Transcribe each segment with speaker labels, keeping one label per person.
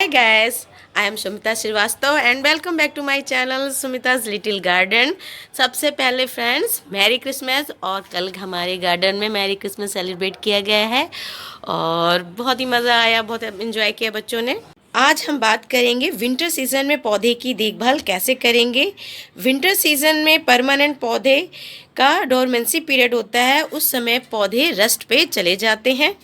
Speaker 1: Hi guys, I am Sumita Srivastava and welcome back to my channel Sumita's Little Garden। सबसे पहले friends merry Christmas. और कल हमारे garden में merry Christmas celebrate किया गया है और बहुत ही मज़ा आया, बहुत इन्जॉय किया बच्चों ने। आज हम बात करेंगे विंटर सीजन में पौधे की देखभाल कैसे करेंगे। विंटर सीजन में परमानेंट पौधे का डोरमेंसी पीरियड होता है, उस समय पौधे रस्ट पे चले जाते हैं।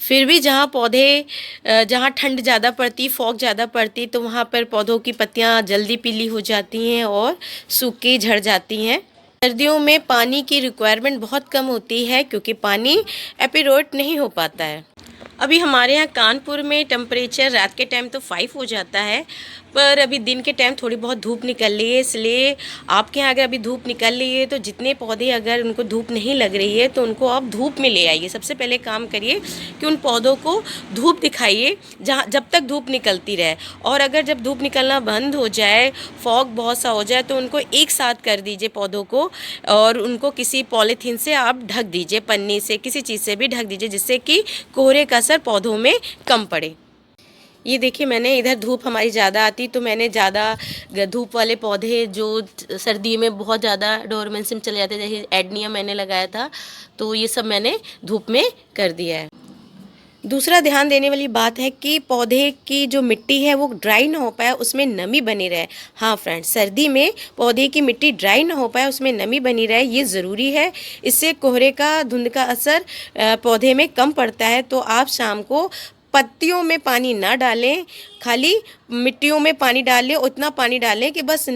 Speaker 1: फिर भी जहाँ ठंड ज़्यादा पड़ती, फॉग ज़्यादा पड़ती, तो वहाँ पर पौधों की पत्तियाँ जल्दी पीली हो जाती हैं और सूख के झड़ जाती हैं। सर्दियों में पानी की रिक्वायरमेंट बहुत कम होती है क्योंकि पानी एपिरोट नहीं हो पाता है। अभी हमारे यहाँ कानपुर में टेम्परेचर रात के टाइम तो 5 हो जाता है, पर अभी दिन के टाइम थोड़ी बहुत धूप निकल रही है। इसलिए आपके यहाँ अगर अभी धूप निकल रही है तो जितने पौधे अगर उनको धूप नहीं लग रही है तो उनको आप धूप में ले आइए। सबसे पहले काम करिए कि उन पौधों को धूप दिखाइए जहाँ जब तक धूप निकलती रहे। और अगर जब धूप निकलना बंद हो जाए, फॉग बहुत सा हो जाए, तो उनको एक साथ कर दीजिए पौधों को और उनको किसी पॉलीथीन से आप ढक दीजिए, पन्नी से, किसी चीज़ से भी ढक दीजिए, जिससे कि कोहरे का असर पौधों में कम पड़े। ये देखिए, मैंने इधर धूप हमारी ज़्यादा आती तो मैंने ज़्यादा धूप वाले पौधे जो सर्दी में बहुत ज़्यादा डोरमेंसी में चले जाते, जैसे एडनिया मैंने लगाया था, तो ये सब मैंने धूप में कर दिया है। दूसरा ध्यान देने वाली बात है कि पौधे की जो मिट्टी है वो ड्राई ना हो पाए, उसमें नमी बनी रहे। हाँ फ्रेंड्स, सर्दी में पौधे की मिट्टी ड्राई ना हो पाए, उसमें नमी बनी रहे, ये ज़रूरी है। इससे कोहरे का, धुंध का असर पौधे में कम पड़ता है। तो आप शाम को पत्तियों में पानी ना डालें, खाली मिट्टियों में पानी डालें। उतना पानी डालें कि बस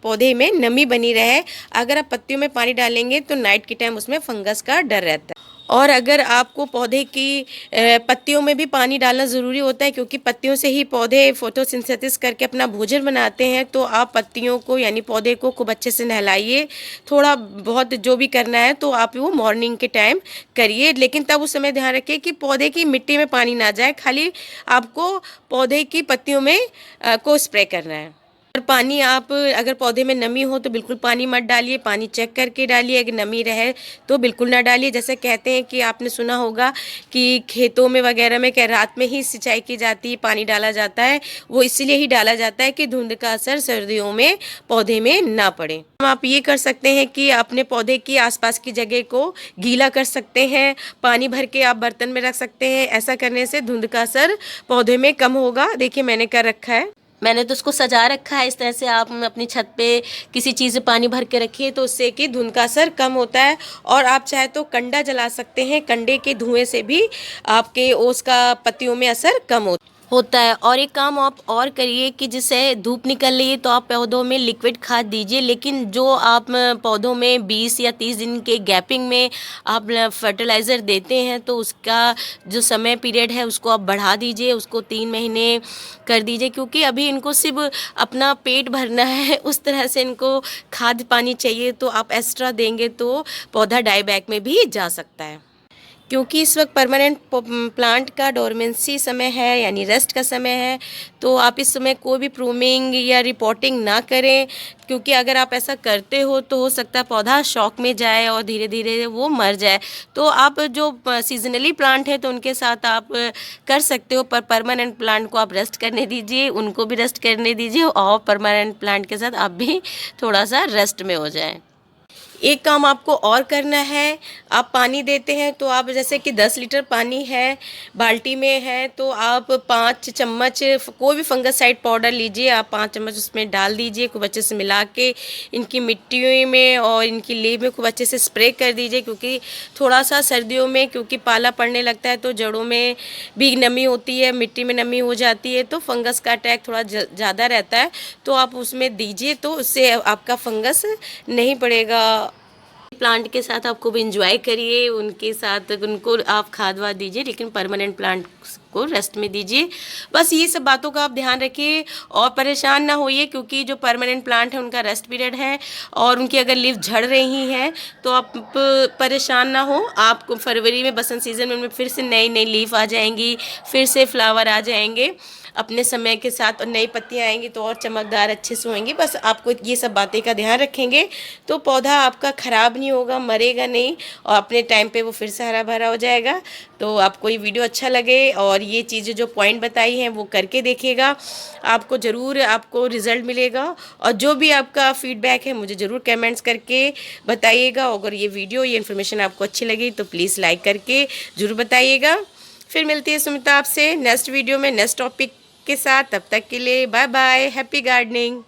Speaker 1: पौधे में नमी बनी रहे। अगर आप पत्तियों में पानी डालेंगे तो नाइट के टाइम उसमें फंगस का डर रहता है। और अगर आपको पौधे की पत्तियों में भी पानी डालना ज़रूरी होता है, क्योंकि पत्तियों से ही पौधे फोटोसिंथेसिस करके अपना भोजन बनाते हैं। तो आप पत्तियों को यानी पौधे को खूब अच्छे से नहलाइए। थोड़ा बहुत जो भी करना है तो आप वो मॉर्निंग के टाइम करिए, लेकिन तब उस समय ध्यान रखिए कि पौधे की मिट्टी में पानी ना जाए, खाली आपको पौधे की पत्तियों में को स्प्रे करना है। और पानी, आप अगर पौधे में नमी हो तो बिल्कुल पानी मत डालिए, पानी चेक करके डालिए। अगर नमी रहे तो बिल्कुल ना डालिए। जैसे कहते हैं कि आपने सुना होगा कि खेतों में वगैरह में क्या रात में ही सिंचाई की जाती है, पानी डाला जाता है। वो इसलिए ही डाला जाता है कि धुंध का असर सर्दियों में पौधे में ना पड़े। आप ये कर सकते हैं कि अपने पौधे की आसपास की जगह को गीला कर सकते हैं, पानी भर के आप बर्तन में रख सकते हैं। ऐसा करने से धुंध का असर पौधे में कम होगा। देखिए, मैंने कर रखा है, मैंने तो उसको सजा रखा है। इस तरह से आप अपनी छत पे किसी चीज़ से पानी भर के रखिए तो उससे कि धुंध का असर कम होता है। और आप चाहे तो कंडा जला सकते हैं, कंडे के धुएं से भी आपके ओस का पत्तियों में असर कम होता है। और एक काम आप और करिए कि जिससे धूप निकल रही है तो आप पौधों में लिक्विड खाद दीजिए, लेकिन जो आप पौधों में 20 या 30 दिन के गैपिंग में आप फर्टिलाइज़र देते हैं तो उसका जो समय पीरियड है उसको आप बढ़ा दीजिए, उसको 3 महीने कर दीजिए। क्योंकि अभी इनको सिर्फ अपना पेट भरना है, उस तरह से इनको खाद पानी चाहिए, तो आप एक्स्ट्रा देंगे तो पौधा डाईबैक में भी जा सकता है। क्योंकि इस वक्त परमानेंट प्लांट का डोरमेंसी समय है, यानी रेस्ट का समय है, तो आप इस समय कोई भी प्रूनिंग या रिपोर्टिंग ना करें। क्योंकि अगर आप ऐसा करते हो तो हो सकता है पौधा शॉक में जाए और धीरे धीरे वो मर जाए। तो आप जो सीजनली प्लांट है तो उनके साथ आप कर सकते हो, पर परमानेंट प्लांट को आप रेस्ट करने दीजिए, उनको भी रेस्ट करने दीजिए और परमानेंट प्लांट के साथ आप भी थोड़ा सा रेस्ट में हो जाएं। एक काम आपको और करना है, आप पानी देते हैं तो आप जैसे कि 10 लीटर पानी है, बाल्टी में है, तो आप 5 चम्मच कोई भी फंगसाइड पाउडर लीजिए, आप 5 चम्मच उसमें डाल दीजिए। खूब अच्छे से मिला के इनकी मिट्टी में और इनकी लीफ में खूब अच्छे से स्प्रे कर दीजिए। क्योंकि थोड़ा सा सर्दियों में क्योंकि पाला पड़ने लगता है तो जड़ों में भी नमी होती है, मिट्टी में नमी हो जाती है, तो फंगस का अटैक थोड़ा ज़्यादा रहता है। तो आप उसमें दीजिए तो उससे आपका फंगस नहीं पड़ेगा। प्लांट के साथ आप खूब इंजॉय करिए, उनके साथ उनको आप खाद वाद दीजिए, लेकिन परमानेंट प्लांट को रेस्ट में दीजिए। बस ये सब बातों का आप ध्यान रखिए और परेशान ना होइए, क्योंकि जो परमानेंट प्लांट है उनका रेस्ट पीरियड है और उनकी अगर लीफ झड़ रही हैं तो आप परेशान ना हो। आपको फरवरी में बसंत सीजन में फिर से नई नई लीफ आ जाएंगी, फिर से फ्लावर आ जाएंगे। अपने समय के साथ, और नई पत्तियाँ आएंगी तो और चमकदार अच्छे से होंगी। बस आपको ये सब बातें का ध्यान रखेंगे तो पौधा आपका ख़राब नहीं होगा, मरेगा नहीं, और अपने टाइम पे वो फिर से हरा भरा हो जाएगा। तो आपको ये वीडियो अच्छा लगे और ये चीज़ें जो पॉइंट बताई हैं वो करके देखिएगा, आपको ज़रूर आपको रिज़ल्ट मिलेगा। और जो भी आपका फीडबैक है मुझे ज़रूर कमेंट्स करके बताइएगा। अगर ये वीडियो, ये इन्फॉर्मेशन आपको अच्छी लगी तो प्लीज़ लाइक करके ज़रूर बताइएगा। फिर मिलती है सुमिता आपसे नेक्स्ट वीडियो में नेक्स्ट टॉपिक के साथ। तब तक के लिए बाय बाय, हैप्पी गार्डनिंग।